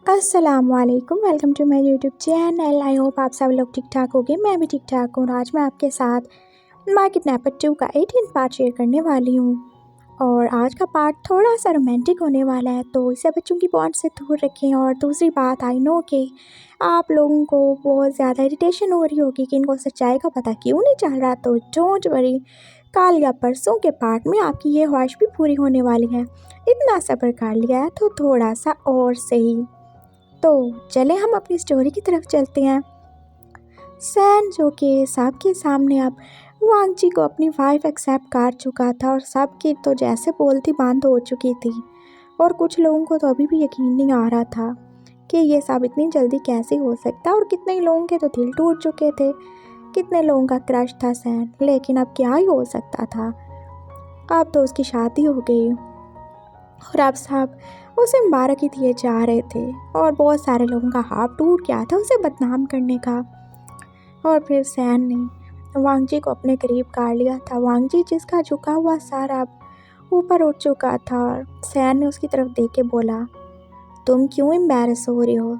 अस्सलामुअलैकुम, welcome to my YouTube channel. I hope आप सब लोग ठीक ठाक होंगे। मैं भी ठीक ठाक हूँ। आज मैं आपके साथ माय किडनैपर 2 का 18 पार्ट शेयर करने वाली हूँ और आज का पार्ट थोड़ा सा रोमांटिक होने वाला है, तो इसे बच्चों की बॉन्ड से दूर रखें। और दूसरी बात, आई नो कि आप लोगों को बहुत ज़्यादा इरिटेशन हो रही होगी कि इनको सच्चाई का पता क्यों नहीं चल रहा, तो डोंट वरी, कल या परसों के पार्ट में आपकी ये ख्वाहिश भी पूरी होने वाली है। इतना सब्र कर लिया है तो थोड़ा सा और सही। तो चले हम अपनी स्टोरी की तरफ चलते हैं। सैन, जो कि सबके सामने अब वांग जी को अपनी वाइफ एक्सेप्ट कर चुका था और सबकी तो जैसे बोलती बंद हो चुकी थी, और कुछ लोगों को तो अभी भी यकीन नहीं आ रहा था कि ये सब इतनी जल्दी कैसे हो सकता, और कितने लोगों के तो दिल टूट चुके थे, कितने लोगों का क्रश था सैन। लेकिन अब क्या ही हो सकता था, अब तो उसकी शादी हो गई और अब सब उसे मुबारकी दिए जा रहे थे और बहुत सारे लोगों का हाथ टूट गया था उसे बदनाम करने का। और फिर सैन ने वांग जी को अपने करीब कर लिया था। वांग जी, जिसका झुका हुआ सर अब ऊपर उठ चुका था, और सैन ने उसकी तरफ देख के बोला, तुम क्यों एम्बैरस हो रही हो?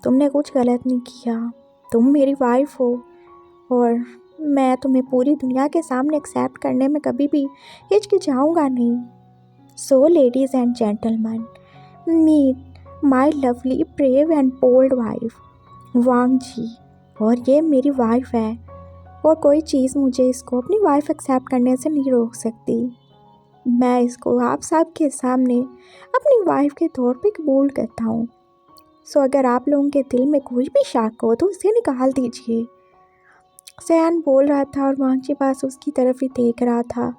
तुमने कुछ गलत नहीं किया, तुम मेरी वाइफ हो और मैं तुम्हें पूरी दुनिया के सामने एक्सेप्ट करने में कभी भी हिचकिचाऊंगा नहीं। So, ladies and gentlemen, meet my lovely, brave and bold wife, वांग जी। और ये मेरी वाइफ है और कोई चीज़ मुझे इसको अपनी वाइफ एक्सेप्ट करने से नहीं रोक सकती। मैं इसको आप सब के सामने अपनी वाइफ के तौर पे कबूल करता हूँ। सो अगर आप लोगों के दिल में कोई भी शक हो तो उसे निकाल दीजिए। सैन बोल रहा था और वांग जी पास उसकी तरफ ही देख रहा था,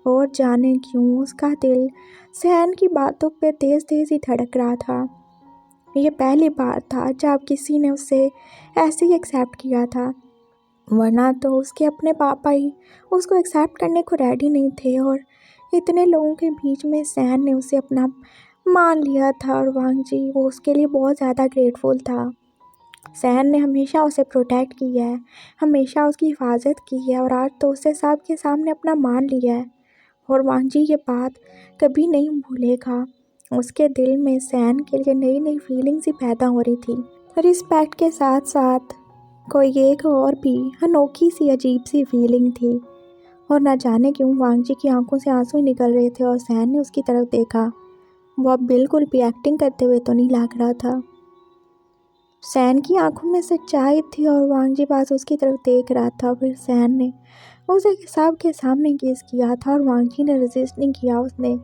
और जाने क्यों उसका दिल सैन की बातों पे तेज़ तेज़ ही धड़क रहा था। ये पहली बार था जब किसी ने उसे ऐसे ही एक्सेप्ट किया था, वरना तो उसके अपने पापा ही उसको एक्सेप्ट करने को रेडी नहीं थे, और इतने लोगों के बीच में सैन ने उसे अपना मान लिया था। और वांग जी, वो उसके लिए बहुत ज़्यादा ग्रेटफुल था। सैन ने हमेशा उसे प्रोटेक्ट किया है, हमेशा उसकी हिफाजत की है, और आज तो उसे सबके सामने अपना मान लिया है। और वांग जी ये बात कभी नहीं भूलेगा। उसके दिल में सैन के लिए नई नई फीलिंग्स ही पैदा हो रही थी। रिस्पेक्ट के साथ साथ कोई एक और भी अनोखी सी अजीब सी फीलिंग थी, और ना जाने क्यों वांग जी की आंखों से आंसू ही निकल रहे थे। और सैन ने उसकी तरफ देखा, वो अब बिल्कुल भी एक्टिंग करते हुए तो नहीं लग रहा था। सैन की आंखों में सच्चाई थी और वांग जी पास उसकी तरफ देख रहा था। फिर सैन ने उसे सब के सामने किस किया था और वांग जी ने रेजिस्ट नहीं किया, उसने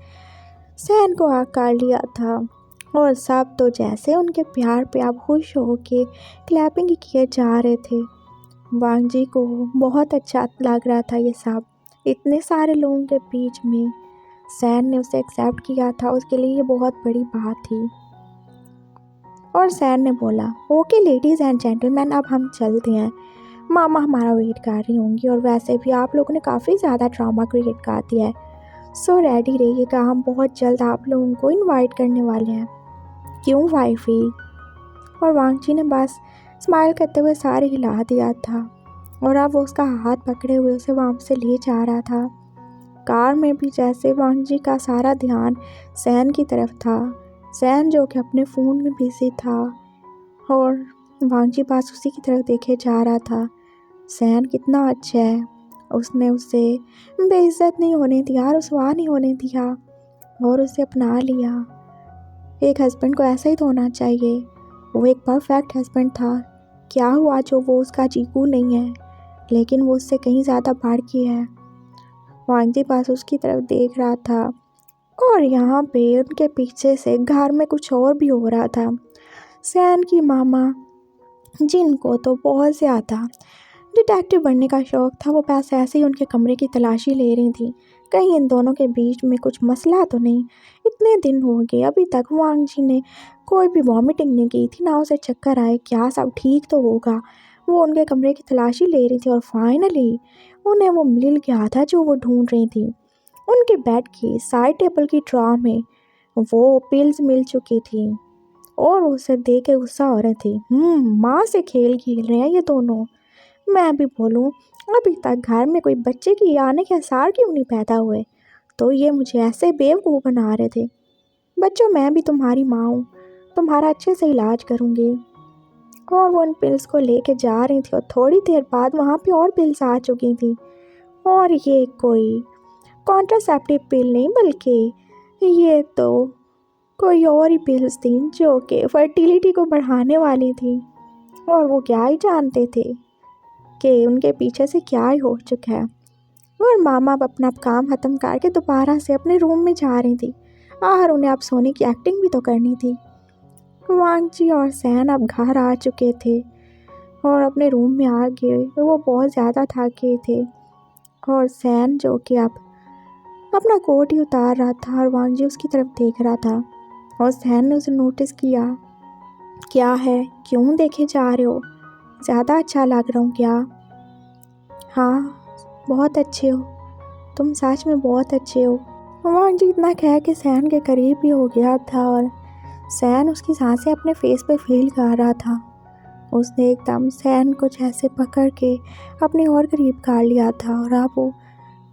सैन को आग कर लिया था। और सब तो जैसे उनके प्यार पे आप खुश हो के क्लैपिंग ही किए जा रहे थे। वांग जी को बहुत अच्छा लग रहा था ये सब, इतने सारे लोगों के बीच में सैन ने उसे एक्सेप्ट किया था, उसके लिए ये बहुत बड़ी बात थी। और सैन ने बोला, ओके लेडीज़ एंड जेंटलमैन, अब हम चलते हैं, मामा हमारा वेट कर रही होंगी, और वैसे भी आप लोगों ने काफ़ी ज़्यादा ड्रामा क्रिएट कर दिया है, सो रेडी रहिएगा, हम बहुत जल्द आप लोगों को इनवाइट करने वाले हैं। क्यों वाइफी? और वांग जी ने बस स्माइल करते हुए सारे हिला दिया था, और अब वो उसका हाथ पकड़े हुए उसे वहाँ से ले जा रहा था। कार में भी जैसे वांग जी का सारा ध्यान सैन की तरफ था, सैन जो कि अपने फ़ोन में बिजी था, और वांग जी पास उसी की तरफ देखे जा रहा था। सैन कितना अच्छा है, उसने उसे बेइज्जत नहीं होने दिया, रुसवा नहीं होने दिया, और उसे अपना लिया। एक हस्बैंड को ऐसा ही तो होना चाहिए। वो एक परफेक्ट हस्बैंड था। क्या हुआ जो वो उसका चीकू नहीं है, लेकिन वो उससे कहीं ज़्यादा बढ़ के है। वांग जी पास उसकी तरफ देख रहा था, और यहाँ पे उनके पीछे से घर में कुछ और भी हो रहा था। सैन की मामा, जिनको तो बहुत ज़्यादा डिटेक्टिव बनने का शौक़ था, वो बस ऐसे ही उनके कमरे की तलाशी ले रही थी, कहीं इन दोनों के बीच में कुछ मसला तो नहीं। इतने दिन हो गए, अभी तक वांग जी ने कोई भी वॉमिटिंग नहीं की थी, ना उसे चक्कर आए, क्या सब ठीक तो होगा। वो उनके कमरे की तलाशी ले रही थी, और फाइनली उन्हें वो मिल गया था जो वो ढूंढ रही थी। उनके बेड की साइड टेबल की ड्रॉ में वो पिल्स मिल चुकी थी, और उसे देख के गुस्सा हो रहे थे। माँ से खेल खेल रहे हैं ये दोनों। मैं भी बोलूँ, अभी तक घर में कोई बच्चे की आने के आसार क्यों नहीं पैदा हुए, तो ये मुझे ऐसे बेवकूफ़ बना रहे थे। बच्चों, मैं भी तुम्हारी माँ हूँ, तुम्हारा अच्छे से इलाज करूँगी। और वो उन पिल्स को लेके जा रही थी और थोड़ी देर बाद वहाँ पे और पिल्स आ चुकी थी। और ये कोई कॉन्ट्रासेप्टिव पिल नहीं, बल्कि ये तो कोई और ही पिल्स थी जो कि फर्टिलिटी को बढ़ाने वाली थी। और वो क्या ही जानते थे कि उनके पीछे से क्या ही हो चुका है। और मामा अब अपना काम ख़त्म करके दोबारा से अपने रूम में जा रही थी। आखिर उन्हें अब सोने की एक्टिंग भी तो करनी थी। वांगजी और सैन अब घर आ चुके थे और अपने रूम में आ गए। वो बहुत ज़्यादा थक गए थे और सैन जो कि अब अपना कोट ही उतार रहा था और वांगजी उसकी तरफ देख रहा था। और सैन ने उसे नोटिस किया। क्या है, क्यों देखे जा रहे हो? ज़्यादा अच्छा लग रहा हूँ क्या? हाँ, बहुत अच्छे हो, तुम सच में बहुत अच्छे हो। वांगजी इतना कह के सैन के करीब भी हो गया था और सैन उसकी सांसें अपने फेस पे फील कर रहा था। उसने एकदम सैन को ऐसे पकड़ के अपने और करीब कर लिया था और अब वो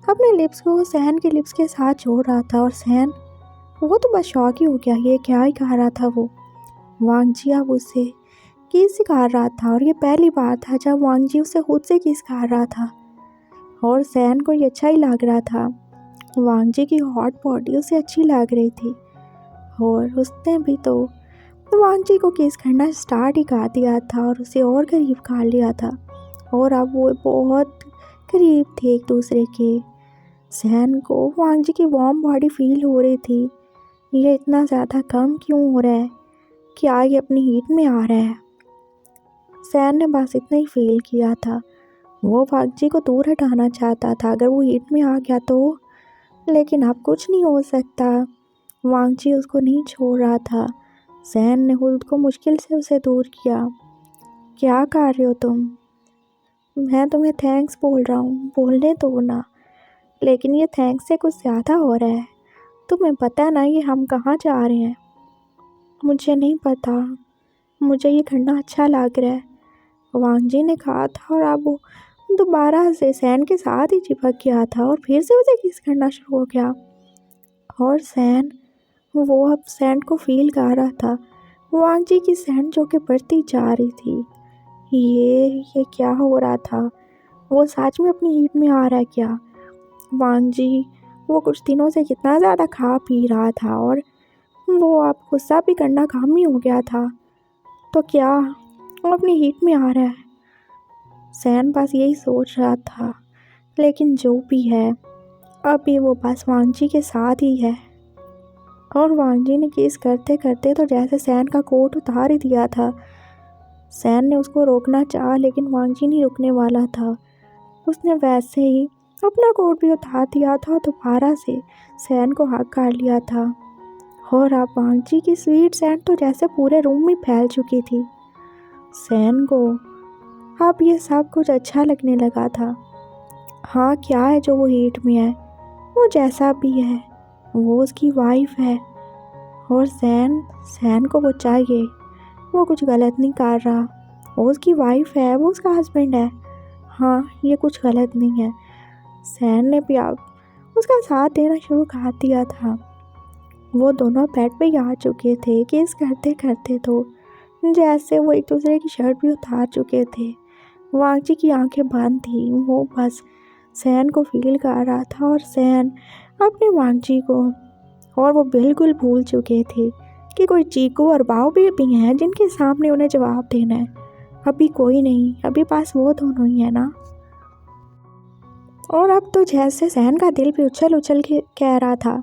अपने लिप्स को सैन के लिप्स के साथ जोड़ रहा था। और सैन वो तो बस शॉक ही हो गया, ये क्या ही कह रहा था वो। वांगजी अब उससे किस कर रहा था और ये पहली बार था जब वांगजी उससे खुद से किस कर रहा था। और सैन को ये अच्छा ही लग रहा था। वांगजी की हॉट बॉडी उसे अच्छी लग रही थी और उसने भी तो वांगजी को किस करना स्टार्ट ही कर दिया था और उसे और करीब कर लिया था। और अब वो बहुत करीब थे एक दूसरे के। सैन को वांगजी की वार्म बॉडी फील हो रही थी। ये इतना ज़्यादा कम क्यों हो रहा है? क्या ये अपनी हीट में आ रहा है? सैन ने बस इतना ही फील किया था। वो वांगजी को दूर हटाना चाहता था अगर वो हीट में आ गया तो, लेकिन अब कुछ नहीं हो सकता। वांगजी उसको नहीं छोड़ रहा था। सैन ने खुद को मुश्किल से उसे दूर किया। क्या कर रहे हो तुम? मैं तुम्हें थैंक्स बोल रहा हूँ, बोलने दो ना। लेकिन ये थैंक्स से कुछ ज़्यादा हो रहा है। तुम्हें पता ना ये हम कहाँ जा रहे हैं? मुझे नहीं पता, मुझे ये करना अच्छा लग रहा है, वांगजी ने कहा था। और अब वो दोबारा से सैन के साथ ही चिपक गया था और फिर से उसे किस करना शुरू हो गया। और सैन, वो अब सैन को फील कर रहा था। वांगजी की सैन जो कि बढ़ती जा रही थी। ये क्या हो रहा था? वो सच में अपनी हीट में आ रहा है क्या? वांगजी वो कुछ दिनों से कितना ज़्यादा खा पी रहा था और वो अब गुस्सा भी करना काम ही हो गया था। तो क्या वो अपनी हीट में आ रहा है? सैन बस यही सोच रहा था। लेकिन जो भी है, अभी वो बस वांगजी के साथ ही है। और वांगजी ने किस करते करते तो जैसे सैन का कोट उतार ही दिया था। सैन ने उसको रोकना चाहा लेकिन वांगजी नहीं रुकने वाला था। उसने वैसे ही अपना कोट भी उतार दिया था और दोबारा से सैन को हक कर लिया था। और अब वांगजी की स्वीट सैन तो जैसे पूरे रूम में फैल चुकी थी। सैन को अब ये सब कुछ अच्छा लगने लगा था। हाँ, क्या है जो वो हीट में है? वो जैसा भी है, वो उसकी वाइफ है। और सैन को वो चाहिए। वो कुछ गलत नहीं कर रहा। वो उसकी वाइफ है, वो उसका हस्बैंड है। हाँ, ये कुछ गलत नहीं है। सैन ने भी अब उसका साथ देना शुरू कर दिया था। वो दोनों बेड पे ही आ चुके थे किस करते करते तो जैसे वो एक दूसरे की शर्ट भी उतार चुके थे। वांगजी की आंखें बंद थी। वो बस सैन को फील कर रहा था और सैन अपने वांगजी को। और वो बिल्कुल भूल चुके थे कि कोई चीकू और बाव भी हैं जिनके सामने उन्हें जवाब देना है। अभी कोई नहीं, अभी पास वो दोनों ही है ना। और अब तो जैसे सैन का दिल भी उछल उछल के कह रहा था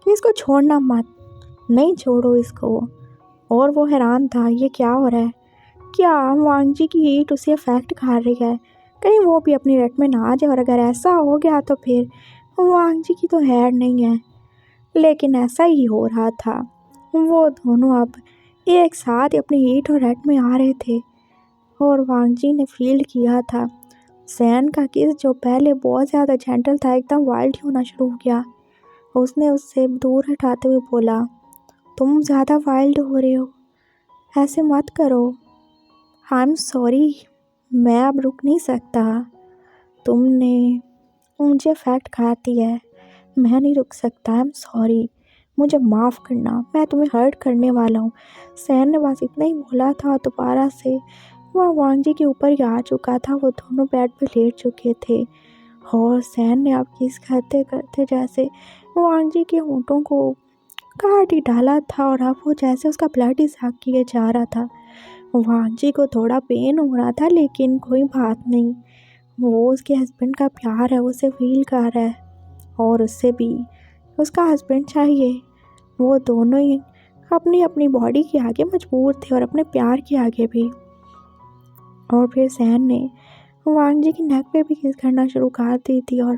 कि इसको छोड़ना मत, नहीं छोड़ो इसको। और वो हैरान था, ये क्या हो रहा है? क्या वांगजी की हीट उसे अफेक्ट कर रही है? कहीं वो भी अपनी रट में ना आ जाए और अगर ऐसा हो गया तो फिर वांगजी की तो हैर नहीं है। लेकिन ऐसा ही हो रहा था। वो दोनों अब एक साथ अपनी हीट और रट में आ रहे थे। और वांगजी ने फील किया था सैन का किस जो पहले बहुत ज़्यादा जेंटल था एकदम वाइल्ड होना शुरू हो गया। उसने उससे दूर हटाते हुए बोला, तुम ज़्यादा वाइल्ड हो रहे हो, ऐसे मत करो। आई एम सॉरी, मैं अब रुक नहीं सकता। तुमने मुझे फैक्ट खाती है, मैं नहीं रुक सकता। आई एम सॉरी, मुझे माफ़ करना, मैं तुम्हें हर्ट करने वाला हूँ। सैन ने बस इतना ही बोला था। दोबारा से वह वांग जी के ऊपर ही आ चुका था। वो दोनों बेड पे लेट चुके थे और सैन ने अब किस करते करते जैसे वांग जी के होंठों को काट ही डाला था और अब वो जैसे उसका ब्लड ही साफ किए जा रहा था। वांग जी को थोड़ा पेन हो रहा था, लेकिन कोई बात नहीं। वो उसके हस्बैंड का प्यार है, उसे फील कर रहा है और उससे भी उसका हस्बैंड चाहिए। वो दोनों ही अपनी अपनी बॉडी के आगे मजबूर थे और अपने प्यार के आगे भी। और फिर सैन ने वांग जी की नेक पे भी किस करना शुरू कर दी थी और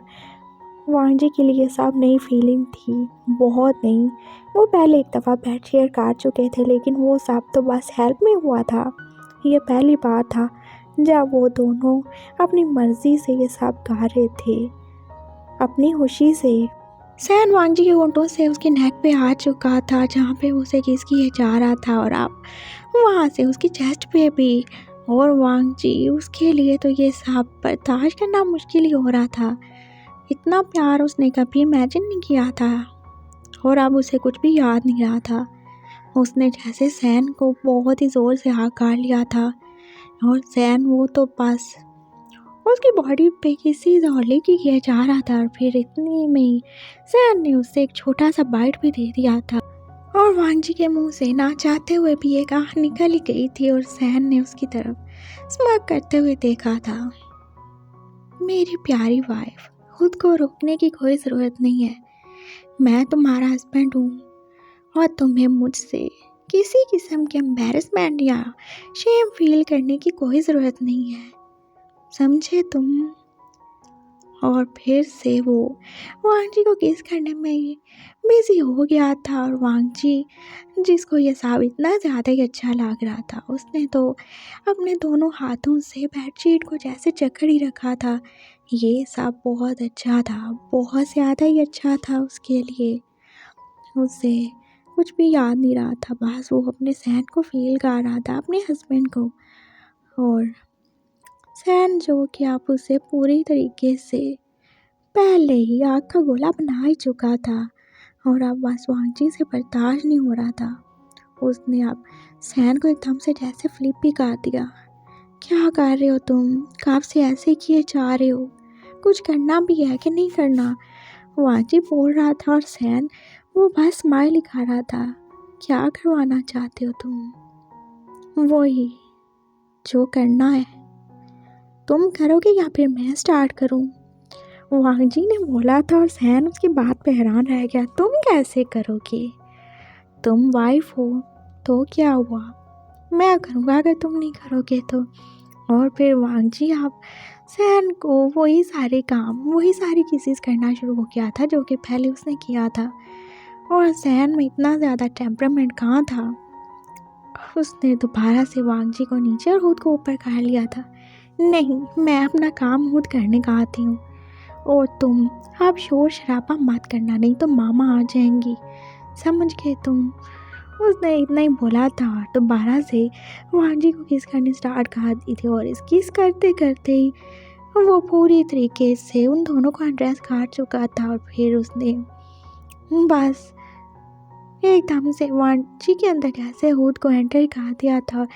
वांग जी के लिए सब नई फीलिंग थी, बहुत नई। वो पहले एक दफ़ा बेड शेयर कर चुके थे, लेकिन वो सब तो बस हेल्प में हुआ था। ये पहली बार था जब वो दोनों अपनी मर्ज़ी से ये सब कर रहे थे, अपनी खुशी से। सैन वांग जी के होंठों से उसके नेक पे आ चुका था, जहाँ पे उसे किस किए जा रहा था और अब वहाँ से उसकी चेस्ट पे भी। और वांग जी उसके लिए तो ये सब बर्दाश्त करना मुश्किल ही हो रहा था। इतना प्यार उसने कभी इमेजिन नहीं किया था और अब उसे कुछ भी याद नहीं रहा था। उसने जैसे सैन को बहुत ही ज़ोर से आकार लिया था और सैन वो तो बस उसकी बॉडी पे किसी दौड़ले की किया जा रहा था और फिर इतने में ही सैन ने उससे एक छोटा सा बाइट भी दे दिया था और वांग जी के मुंह से ना चाहते हुए भी एक आह निकल ही गई थी और सैन ने उसकी तरफ स्माइल करते हुए देखा था। मेरी प्यारी वाइफ, खुद को रोकने की कोई ज़रूरत नहीं है। मैं तुम्हारा हस्बैंड हूँ और तुम्हें मुझसे किसी किस्म के एम्बैरेसमेंट या शेम फील करने की कोई ज़रूरत नहीं है, समझे तुम? और फिर से वो वांग जी को किस करने में बिजी हो गया था और वांग जी जिसको ये सब इतना ज़्यादा ही अच्छा लग रहा था, उसने तो अपने दोनों हाथों से बेडशीट को जैसे जकड़ ही रखा था। ये सब बहुत अच्छा था, बहुत ज़्यादा ही अच्छा था उसके लिए। उसे कुछ भी याद नहीं रहा था, बस वो अपने सैन को फील कर रहा था, अपने हस्बैंड को। और सैन जो कि आप उसे पूरी तरीके से पहले ही आग का गोला बना ही चुका था और अब बस वांग जी से बर्दाश्त नहीं हो रहा था। उसने अब सैन को एकदम से जैसे फ्लिप भी कर दिया। क्या कर रहे हो तुम? कब से ऐसे किए जा रहे हो? कुछ करना भी है कि नहीं करना? वांग जी बोल रहा था और सैन वो बस स्माइल ही कर रहा था। क्या करवाना चाहते हो तुम? वही जो करना है तुम करोगे या फिर मैं स्टार्ट करूं? वांग जी ने बोला था और सैन उसकी बात पे हैरान रह गया। तुम कैसे करोगे? तुम वाइफ हो तो क्या हुआ, मैं करूँगा अगर तुम नहीं करोगे तो। और फिर वांग जी आप सैन को वही सारे काम, वही सारी चीज़ें करना शुरू हो गया था जो कि पहले उसने किया था। और सैन में इतना ज़्यादा टेम्परामेंट कहाँ था, उसने दोबारा से वांग जी को नीचे और खुद को ऊपर कर लिया था। नहीं, मैं अपना काम खुद करने का आती हूँ और तुम अब शोर शराबा मत करना, नहीं तो मामा आ जाएंगी, समझ गए तुम? उसने इतना ही बोला था और दोबारा से वांग जी को किस करनी स्टार्ट कर दी थी और इस किस करते करते ही वो पूरी तरीके से उन दोनों को एड्रेस कर चुका था। और फिर उसने बस एकदम से वांग जी के अंदर कैसे खुद को एंटर कर दिया था।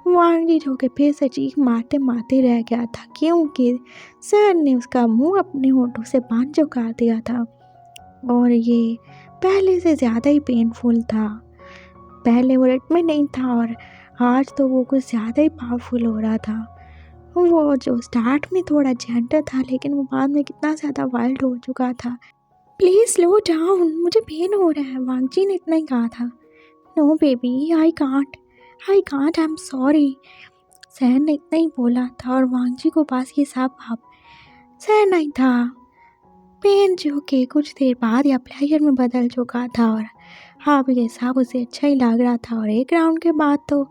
वांग जी जो कि फिर से चीख मारते मारते रह गया था, क्योंकि सैन ने उसका मुंह अपने होठों से बांध जो कर दिया था और ये पहले से ज़्यादा ही पेनफुल था। पहले वो रेट में नहीं था और आज तो वो कुछ ज़्यादा ही पावरफुल हो रहा था। वो जो स्टार्ट में थोड़ा जेंटल था, लेकिन वो बाद में कितना ज़्यादा वाइल्ड हो चुका था। प्लीज़ स्लो डाउन, मुझे पेन हो रहा है, वांग जी ने इतना ही कहा था। No baby, I can't, I am sorry, सैन ने इतना ही बोला था। और वांग जी को पास ये सब अब सैन नहीं था, पेन जो कि कुछ देर बाद या प्लेजर में बदल चुका था और हाँ ये सब उसे अच्छा ही लग रहा था। और एक राउंड के बाद तो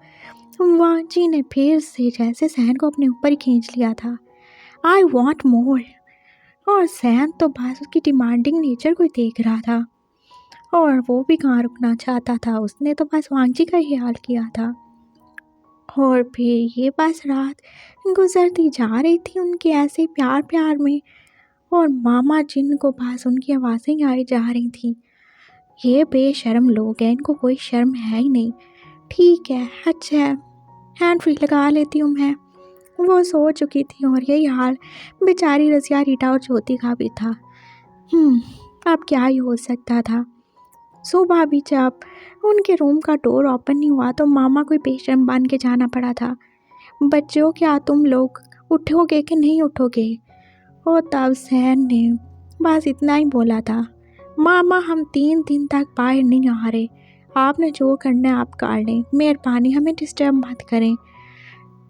वांग जी ने फिर से जैसे सैन को अपने ऊपर ही खींच लिया था। I want more. और सैन तो बस उसकी डिमांडिंग नेचर को ही देख रहा था और वो भी कहाँ रुकना चाहता था, उसने तो बस वांग जी का ही हाल किया था। और फिर ये बस रात गुजरती जा रही थी उनके ऐसे प्यार प्यार में और मामा जिन को पास उनकी आवाज़ें आई जा रही थी। ये बेशर्म लोग हैं, इनको कोई शर्म है ही नहीं। ठीक है, अच्छा है, हैंड फ्री लगा लेती हूँ मैं। वो सो चुकी थी और यही हाल बेचारी रज़िया, रीटा और ज्योति का भी था। अब क्या ही हो सकता था। सुबह भी जब उनके रूम का डोर ओपन नहीं हुआ तो मामा को बेशर्म बन के जाना पड़ा था। बच्चों, क्या तुम लोग उठोगे कि नहीं उठोगे? और तब सैन ने बस इतना ही बोला था, मामा हम 3 दिन तक बाहर नहीं आ रहे, आपने जो करना है आप कर लें, मेहरबानी हमें डिस्टर्ब मत करें।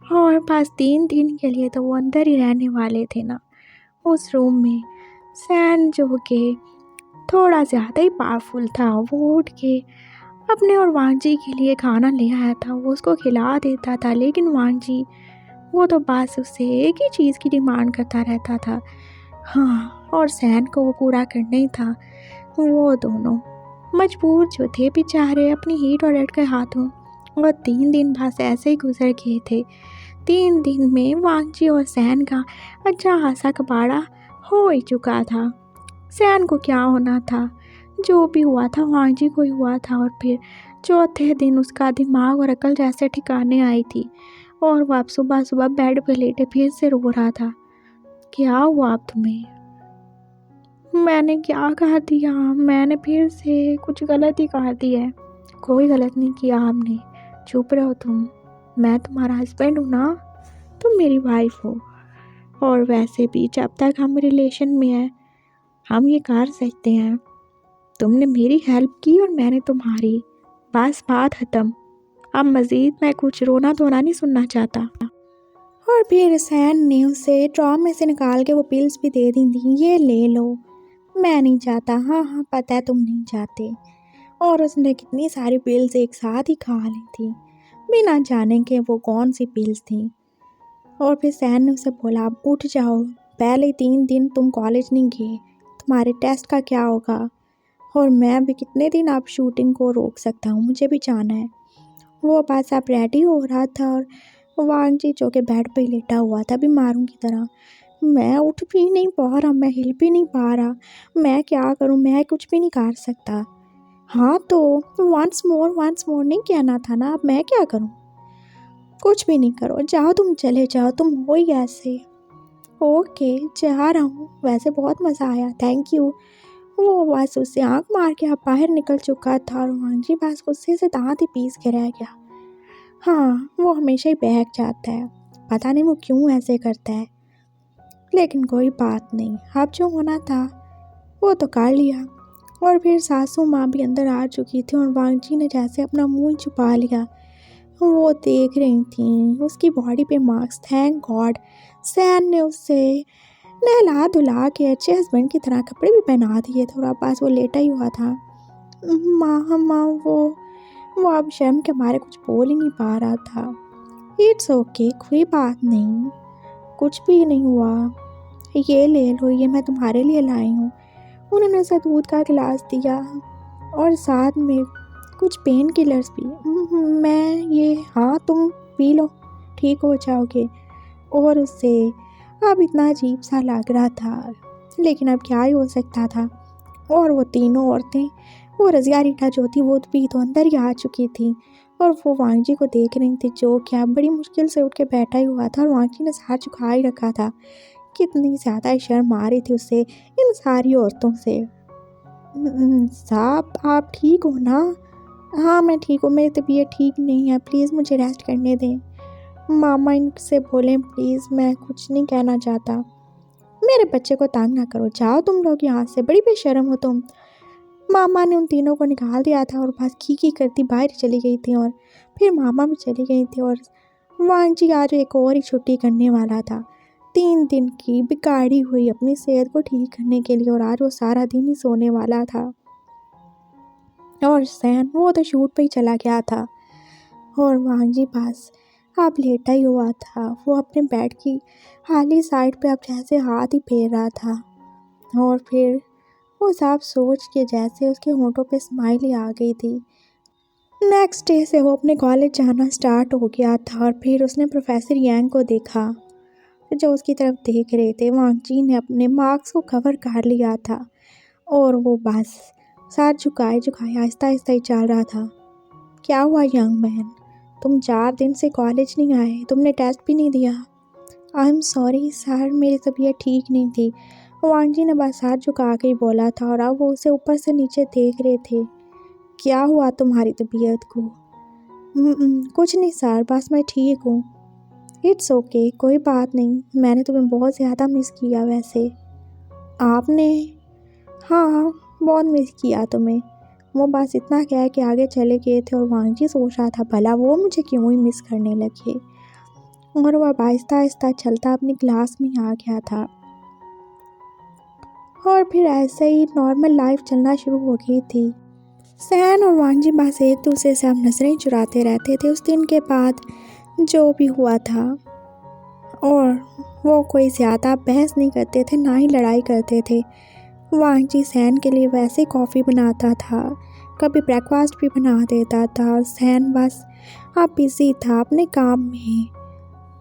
और बस 3 दिन के लिए तो वो अंदर ही रहने वाले थे ना, उस रूम में। सैन जो कि थोड़ा ज़्यादा ही पावरफुल था, वो उठ के अपने और वांगजी के लिए खाना ले आया था, वो उसको खिला देता था। लेकिन वांगजी वो तो बस उससे एक ही चीज़ की डिमांड करता रहता था, हाँ, और सैन को वो पूरा करना ही था। वो दोनों मजबूर जो थे बेचारे अपनी हीट और रेड के हाथों। और 3 दिन बस ऐसे ही गुजर गए थे। 3 दिन में वांगजी और सैन का अच्छा खासा कबाड़ा हो ही चुका था। सैन को क्या होना था, जो भी हुआ था वांगजी को ही हुआ था। और फिर चौथे दिन उसका दिमाग और अकल जैसे ठिकाने आई थी और वह अब सुबह सुबह बेड पे लेटे फिर से रो रहा था। क्या हुआ अब तुम्हें? मैंने क्या कर दिया? मैंने फिर से कुछ गलत ही कर दिया है। कोई गलत नहीं किया हमने, चुप रहो तुम। मैं तुम्हारा हस्बैंड हूँ ना, तुम मेरी वाइफ हो। और वैसे भी जब तक हम रिलेशन में हैं हम ये कर सकते हैं। तुमने मेरी हेल्प की और मैंने तुम्हारी, बस बात ख़त्म। अब मज़ीद मैं कुछ रोना धोना नहीं सुनना चाहता। और फिर सैन ने उसे ड्रॉ में से निकाल के वो पिल्स भी दे दी थी, ये ले लो। मैं नहीं चाहता। हाँ हाँ, पता है तुम नहीं चाहते। और उसने कितनी सारी पिल्स एक साथ ही खा ली थी बिना जाने के वो कौन सी पिल्स थी। और फिर सैन ने उसे बोला, अब उठ जाओ, पहले 3 दिन तुम कॉलेज नहीं गए, तुम्हारे टेस्ट का क्या होगा? और मैं भी कितने दिन आप शूटिंग को रोक सकता हूँ, मुझे भी जाना है। वो बस अब रेडी हो रहा था और वांगजी जो कि बेड पे लेटा हुआ था बीमारों की तरह। मैं उठ भी नहीं पा रहा, मैं हिल भी नहीं पा रहा, मैं क्या करूँ, मैं कुछ भी नहीं कर सकता। हाँ तो वंस मोर नहीं कहना था ना, अब मैं क्या करूँ? कुछ भी नहीं करो, जाओ तुम, चले जाओ, तुम हो ही ऐसे। ओके, जा रहा हूँ, वैसे बहुत मज़ा आया, थैंक यू। वो बस उससे आंख मार के अब बाहर निकल चुका था और वांगजी बस गुस्से से दांत ही पीस के रह गया। हाँ, वो हमेशा ही बहक जाता है, पता नहीं वो क्यों ऐसे करता है। लेकिन कोई बात नहीं, अब जो होना था वो तो कर लिया। और फिर सासू माँ भी अंदर आ चुकी थी और वांगजी ने जैसे अपना मुंह छुपा लिया। वो देख रही थी उसकी बॉडी पे मार्क्स। थैंक गॉड सैन ने उससे नहला धुला के अच्छे हस्बैंड की तरह कपड़े भी पहना दिए थे और अब बस वो लेटा ही हुआ था। माँ वो अब शर्म के मारे कुछ बोल ही नहीं पा रहा था। इट्स ओके, कोई बात नहीं, कुछ भी नहीं हुआ, ये ले लो, ये मैं तुम्हारे लिए लाई हूँ। उन्होंने उसे दूध का गिलास दिया और साथ में कुछ पेन किलर्स भी। मैं ये, हाँ तुम पी लो, ठीक हो जाओगे। और उससे अब इतना अजीब सा लग रहा था, लेकिन अब क्या ही हो सकता था। और वो तीनों औरतें, वो रज़िया, रीटा जो थी वो भी तो अंदर ही आ चुकी थी और वो वांगजी को देख रही थी जो क्या बड़ी मुश्किल से उठ के बैठा ही हुआ था और वांगजी ने सर झुका ही रखा था। कितनी ज़्यादा शर्म आ रही थी उससे इन सारी औरतों से। साहब आप ठीक हो ना? हाँ मैं ठीक हूँ, मेरी तबीयत ठीक नहीं है, प्लीज़ मुझे रेस्ट करने दें। मामा इनसे बोलें प्लीज़, मैं कुछ नहीं कहना चाहता। मेरे बच्चे को तंग ना करो, जाओ तुम लोग यहाँ से, बड़ी बेशर्म हो तुम। मामा ने उन तीनों को निकाल दिया था और बस की करती बाहर चली गई थी और फिर मामा भी चली गई थी। और वांगजी आज एक और ही छुट्टी करने वाला था, 3 दिन की बिगाड़ी हुई अपनी सेहत को ठीक करने के लिए, और आज वो सारा दिन ही सोने वाला था। और सैन वो तो शूट पे ही चला गया था और वांगजी पास अब लेटा ही हुआ था। वो अपने बेड की खाली साइड पे अब जैसे हाथ ही फेर रहा था और फिर वो साफ सोच के जैसे उसके होंठों पे स्माइल ही आ गई थी। नेक्स्ट डे से वो अपने कॉलेज जाना स्टार्ट हो गया था और फिर उसने प्रोफेसर यांग को देखा जो उसकी तरफ देख रहे थे। वांगजी ने अपने मार्क्स को कवर कर लिया था और वो बस सर झुकाए झुकाए आहिस्ता आहिस्ता ही चल रहा था। क्या हुआ यंग मैन, तुम 4 दिन से कॉलेज नहीं आए, तुमने टेस्ट भी नहीं दिया? आई एम सॉरी सर, मेरी तबीयत ठीक नहीं थी। वांग जी ने बस सर झुका के ही बोला था और अब वो उसे ऊपर से नीचे देख रहे थे। क्या हुआ तुम्हारी तबीयत को? कुछ नहीं सर, बस मैं ठीक हूँ। इट्स ओके, कोई बात नहीं, मैंने तुम्हें बहुत ज़्यादा मिस किया वैसे। आपने? हाँ, बहुत मिस किया तुम्हें। वो बस इतना कह के आगे चले गए थे और वांग जी सोच रहा था भला वो मुझे क्यों ही मिस करने लगे। और वह आहिस्ता आहिस्ता चलता अपनी क्लास में आ गया था। और फिर ऐसे ही नॉर्मल लाइफ चलना शुरू हो गई थी। सैन और वांग जी बस एक दूसरे से अब नजरें चुराते रहते थे उस दिन के बाद जो भी हुआ था। और वो कोई ज़्यादा बहस नहीं करते थे, ना ही लड़ाई करते थे। वांग जी सैन के लिए वैसे कॉफ़ी बनाता था, कभी ब्रेकफास्ट भी बना देता था और सैन बस अब बिज़ी था अपने काम में।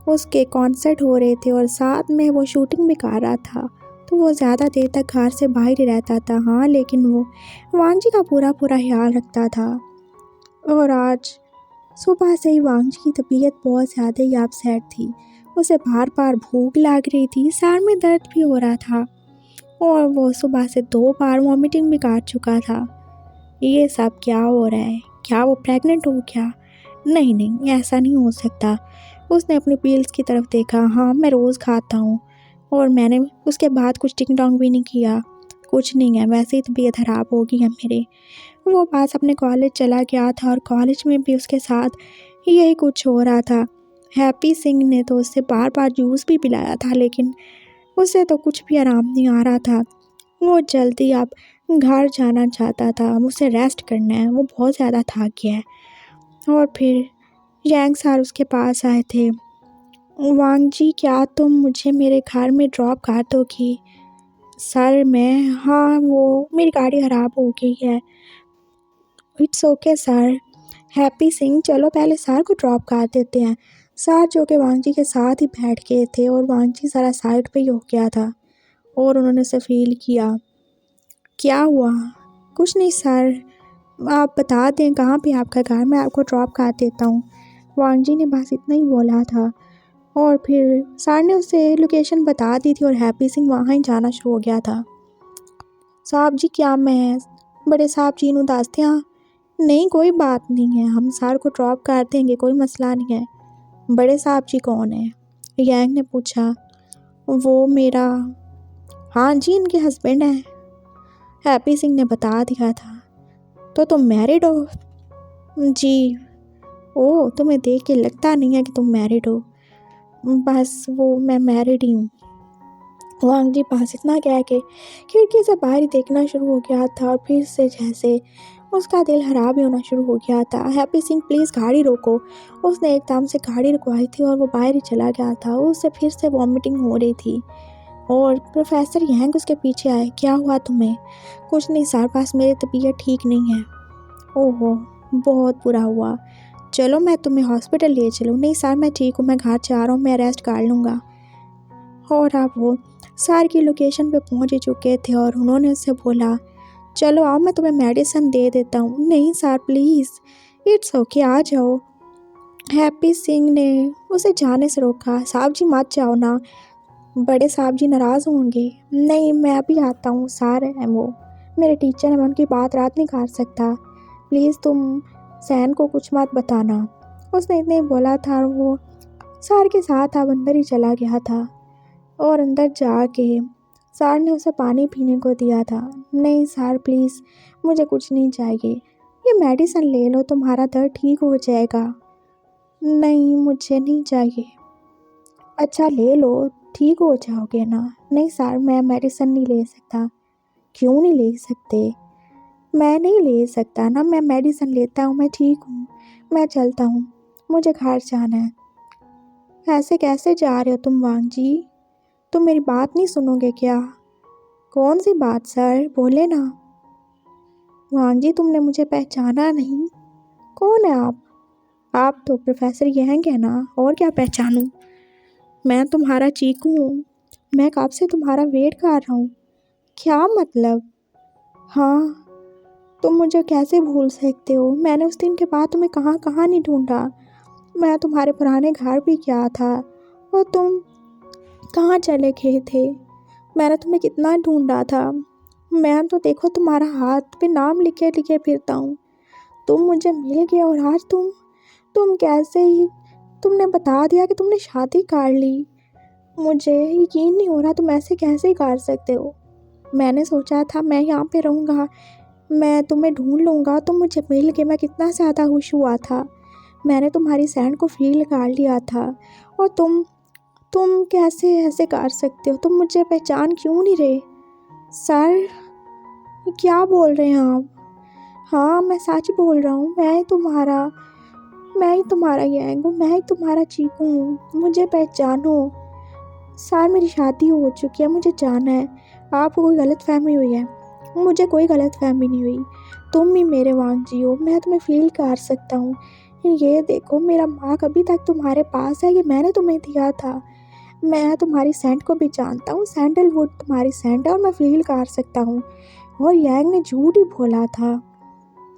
उसके कॉन्सर्ट हो रहे थे और साथ में वो शूटिंग भी कर रहा था, तो वो ज़्यादा देर तक घर से बाहर ही रहता था। हाँ, लेकिन वो वांग जी का पूरा पूरा ख्याल रखता था। और आज सुबह से ही वांग जी की तबीयत बहुत ज़्यादा ही अपसेट थी। उसे बार बार भूख लग रही थी, सर में दर्द भी हो रहा था और वो सुबह से 2 बार वॉमिटिंग भी कर चुका था। ये सब क्या हो रहा है? क्या वो प्रेग्नेंट हो क्या? नहीं नहीं, ऐसा नहीं हो सकता। उसने अपनी पील्स की तरफ देखा। हाँ, मैं रोज़ खाता हूँ और मैंने उसके बाद कुछ टिंग टोंग भी नहीं किया। कुछ नहीं है, वैसे ही तबीयत खराब हो गई है मेरे। वो पास अपने कॉलेज चला गया था और कॉलेज में भी उसके साथ यही कुछ हो रहा था। हैप्पी सिंह ने तो उससे बार बार जूस भी पिलाया था, लेकिन उसे तो कुछ भी आराम नहीं आ रहा था। वो जल्दी अब घर जाना चाहता था, उसे रेस्ट करना है, वो बहुत ज़्यादा थक गया है। और फिर यांग सर उसके पास आए थे। वांग जी, क्या तुम मुझे मेरे घर में ड्रॉप कर दोगी? सर मैं, हाँ, वो मेरी गाड़ी ख़राब हो गई है। It's okay sir. Happy Singh, चलो पहले सर को ड्रॉप कर देते हैं। सर जो कि वांग जी के साथ ही बैठ गए थे और वांग जी ज़रा साइड पे ही हो गया था और उन्होंने उसे फील किया। क्या हुआ? कुछ नहीं सर, आप बता दें कहाँ पे आपका घर, मैं आपको ड्रॉप कर देता हूँ। वांग जी ने बस इतना ही बोला था और फिर सर ने उसे लोकेशन बता दी थी और हैप्पी सिंह वहाँ ही जाना शुरू हो गया था। साहब जी, क्या मैं बड़े साहब जी नू दस दियां? नहीं, कोई बात नहीं है, हम सर को ड्रॉप कर देंगे, कोई मसला नहीं है। बड़े साहब जी कौन है? यांग ने पूछा। वो मेरा, हाँ जी, इनके हस्बैंड हैं। हैप्पी सिंह ने बता दिया था। तो तुम मैरिड हो? जी। ओह, तुम्हें देख के लगता नहीं है कि तुम मैरिड हो। बस वो मैं मैरिड ही हूँ। वांग जी पास इतना कह के खिड़की से बाहर ही देखना शुरू हो गया था और फिर से जैसे उसका दिल खराब ही होना शुरू हो गया था। हैप्पी सिंह, प्लीज़ गाड़ी रोको। उसने एकदम से गाड़ी रुकवाई थी और वो बाहर ही चला गया था। उससे फिर से वॉमिटिंग हो रही थी और प्रोफेसर यांग उसके पीछे आए। क्या हुआ तुम्हें? कुछ नहीं सर, पास मेरी तबीयत ठीक नहीं है। ओहो, बहुत बुरा हुआ। चलो मैं तुम्हें हॉस्पिटल ले चलूँ? नहीं सर, मैं ठीक हूँ, मैं घर जा रहा हूँ, मैं रेस्ट कर लूँगा। और अब वो सर की लोकेशन पे पहुंच ही चुके थे और उन्होंने उससे बोला, चलो आओ, मैं तुम्हें मेडिसिन दे देता हूँ। नहीं सर, प्लीज़, इट्स ओके, आ जाओ। हैप्पी सिंह ने उसे जाने से रोका। साहब जी मत जाओ ना, बड़े साहब जी नाराज़ होंगे। नहीं, मैं अभी आता हूँ, सर हैं वो, मेरे टीचर हैं, मैं उनकी बात रात नहीं कर सकता। प्लीज़ तुम सैन को कुछ मत बताना। उसने इतने ही बोला था और वो सर के साथ अब अंदर ही चला गया था और अंदर जाके सर ने उसे पानी पीने को दिया था। नहीं सर, प्लीज़, मुझे कुछ नहीं चाहिए, ये मेडिसिन ले लो, तुम्हारा दर्द ठीक हो जाएगा। नहीं, मुझे नहीं चाहिए। अच्छा, ले लो, ठीक हो जाओगे ना। नहीं सर, मैं मेडिसिन नहीं ले सकता। क्यों नहीं ले सकते? मैं नहीं ले सकता ना, मैं मेडिसिन लेता हूँ, मैं ठीक हूँ, मैं चलता हूँ, मुझे घर जाना है। ऐसे कैसे जा रहे हो तुम वांग जी? तुम मेरी बात नहीं सुनोगे क्या? कौन सी बात सर, बोले ना। वांग जी, तुमने मुझे पहचाना नहीं? कौन है आप? आप तो प्रोफेसर यंग है ना, और क्या पहचानूं? मैं तुम्हारा चीकू हूँ, मैं कब से तुम्हारा वेट कर रहा हूँ। क्या मतलब? हाँ, तुम मुझे कैसे भूल सकते हो? मैंने उस दिन के बाद तुम्हें कहाँ कहाँ नहीं ढूंढा। मैं तुम्हारे पुराने घर भी गया था और तुम कहाँ चले गए थे? मैंने तुम्हें कितना ढूंढा था। मैं तो देखो तुम्हारा हाथ पे नाम लिखे लिखे फिरता हूँ। तुम मुझे मिल गए और आज तुम कैसे ही तुमने बता दिया कि तुमने शादी कर ली। मुझे यकीन नहीं हो रहा, तुम ऐसे कैसे कर सकते हो? मैंने सोचा था मैं यहाँ पे रहूँगा, मैं तुम्हें ढूंढ लूँगा, तुम मुझे मिल के मैं कितना ज़्यादा खुश हुआ था। मैंने तुम्हारी सैंड को फील कर लिया था और तुम कैसे ऐसे कर सकते हो? तुम मुझे पहचान क्यों नहीं रहे? सर, क्या बोल रहे हैं आप? हाँ, मैं सच बोल रहा हूँ। मैं ही तुम्हारा गैंग हूँ, मैं ही तुम्हारा चीकू हूँ। मुझे पहचानो। सर, मेरी शादी हो चुकी है, मुझे जाना है। आपको कोई गलतफहमी हुई है? मुझे कोई गलतफहमी नहीं हुई। तुम ही मेरे वांगजी हो, मैं तुम्हें फील कर सकता हूँ। ये देखो, मेरा मार्क अभी तक तुम्हारे पास है, ये मैंने तुम्हें दिया था। मैं तुम्हारी सेंट को भी जानता हूँ, सैंडलवुड तुम्हारी सेंट है और मैं फील कर सकता हूँ। और यांग ने झूठ ही बोला था।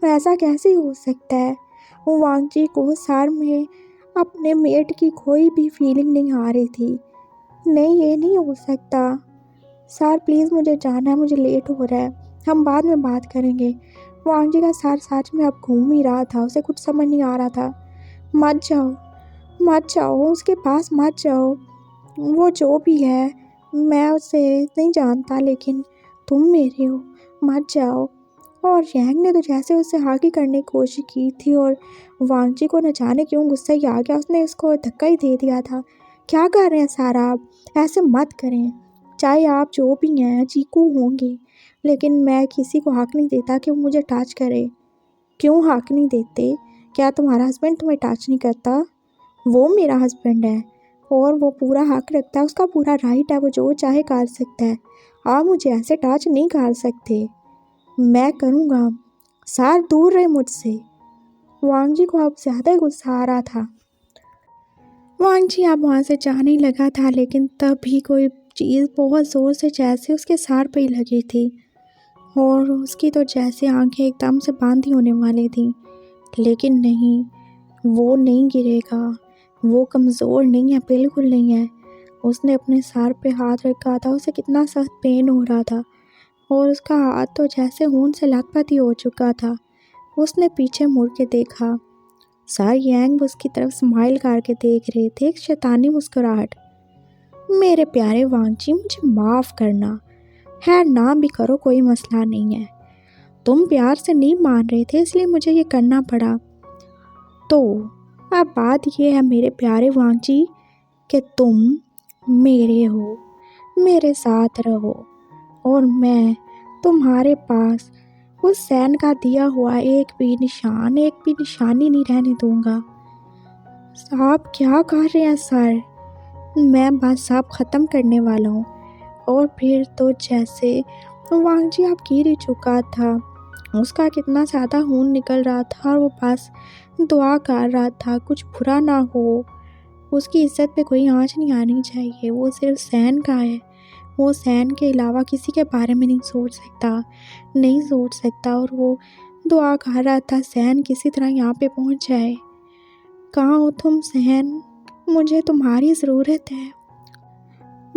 ऐसा कैसे हो सकता है? वो वांगजी को सर में अपने मेट की कोई भी फीलिंग नहीं आ रही थी। नहीं, ये नहीं हो सकता। सर प्लीज़, मुझे जाना है, मुझे लेट हो रहा है, हम बाद में बात करेंगे। वांगजी का सर सच में अब घूम ही रहा था, उसे कुछ समझ नहीं आ रहा था। मत जाओ, मत जाओ, उसके पास मत जाओ। वो जो भी है, मैं उसे नहीं जानता, लेकिन तुम मेरे हो, मत जाओ। और यांग ने तो जैसे उससे आगे करने की कोशिश की थी और वांगजी को न जाने क्यों गुस्सा ही आ गया, उसने उसको धक्का ही दे दिया था। क्या कर रहे हैं सर आप? ऐसे मत करें। चाहे आप जो भी हैं चीकू होंगे, लेकिन मैं किसी को हक नहीं देता कि वो मुझे टच करे। क्यों हक नहीं देते? क्या तुम्हारा हस्बैंड तुम्हें टच नहीं करता? वो मेरा हस्बैंड है और वो पूरा हक रखता है, उसका पूरा राइट है, वो जो चाहे कर सकता है। आप मुझे ऐसे टच नहीं कर सकते। मैं करूँगा। सर दूर रहे मुझसे। वांगजी को अब ज़्यादा ही गुस्सा आ रहा था। वांगजी अब वहाँ से जाने ही लगा था, लेकिन तभी कोई चीज़ बहुत ज़ोर से जैसे उसके सर पे ही लगी थी और उसकी तो जैसे आंखें एकदम से बंद ही होने वाली थी। लेकिन नहीं, वो नहीं गिरेगा, वो कमज़ोर नहीं है, बिल्कुल नहीं है। उसने अपने सर पे हाथ रखा था, उसे कितना सख्त पेन हो रहा था और उसका हाथ तो जैसे खून से लथपथ ही हो चुका था। उसने पीछे मुड़ के देखा। सर यांग उसकी तरफ स्माइल करके देख रहे थे, एक शैतानी मुस्कुराहट। मेरे प्यारे वांगजी, मुझे माफ़ करना। खैर ना भी करो, कोई मसला नहीं है। तुम प्यार से नहीं मान रहे थे, इसलिए मुझे ये करना पड़ा। तो अब बात ये है मेरे प्यारे वांगजी कि तुम मेरे हो, मेरे साथ रहो और मैं तुम्हारे पास उस सैन का दिया हुआ एक भी निशानी नहीं रहने दूंगा। आप क्या कर रहे हैं सर? मैं बस सब ख़त्म करने वाला हूँ। और फिर तो जैसे वांगजी अब गिर ही चुका था, उसका कितना ज़्यादा खून निकल रहा था और वो बस दुआ कर रहा था कुछ बुरा ना हो, उसकी इज्जत पे कोई आँच नहीं आनी चाहिए। वो सिर्फ सैन का है, वो सैन के अलावा किसी के बारे में नहीं सोच सकता और वो दुआ कर रहा था सैन किसी तरह यहाँ पे पहुँच जाए। कहाँ हो तुम सैन? मुझे तुम्हारी ज़रूरत है।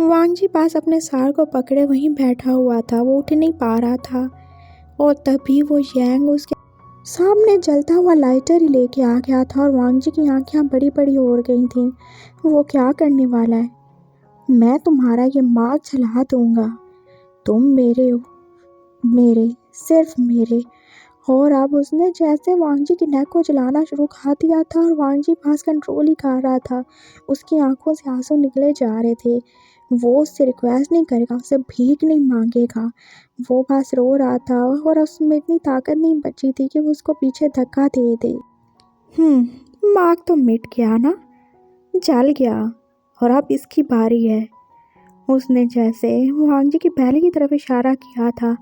वांगजी पास अपने सर को पकड़े वहीं बैठा हुआ था, वो उठ नहीं पा रहा था और तभी वो यांग उसके सामने जलता हुआ लाइटर ही लेके आ गया था और वांगजी की आंखें बड़ी बड़ी हो गई थीं। वो क्या करने वाला है? मैं तुम्हारा ये मार्ग जला दूंगा। तुम मेरे हो, मेरे, सिर्फ मेरे। और अब उसने जैसे वांगजी की नेक को जलाना शुरू कर दिया था और वांगजी पास कंट्रोल ही कर रहा था, उसकी आंखों से आंसू निकले जा रहे थे। वो उससे रिक्वेस्ट नहीं करेगा, उससे भीख नहीं मांगेगा, वो बस रो रहा था और उसमें इतनी ताकत नहीं बची थी कि वो उसको पीछे धक्का दे दे। मार्ग तो मिट गया ना, जल गया और अब इसकी बारी है। उसने जैसे वांगजी की पहले की तरफ इशारा किया था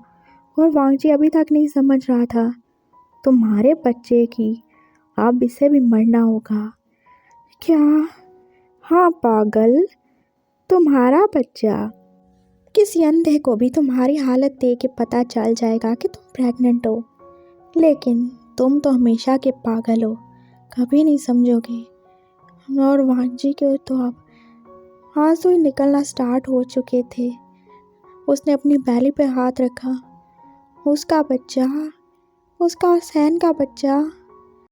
और वांगजी अभी तक नहीं समझ रहा था। तुम्हारे बच्चे की अब इसे भी मरना होगा। क्या? हाँ पागल, तुम्हारा बच्चा। किसी अंधे को भी तुम्हारी हालत देख के पता चल जाएगा कि तुम प्रेग्नेंट हो। लेकिन तुम तो हमेशा के पागल हो, कभी नहीं समझोगे। और वांजी के तो अब आंसू ही निकलना स्टार्ट हो चुके थे। उसने अपनी बैली पे हाथ रखा। उसका बच्चा, उसका और सहन का बच्चा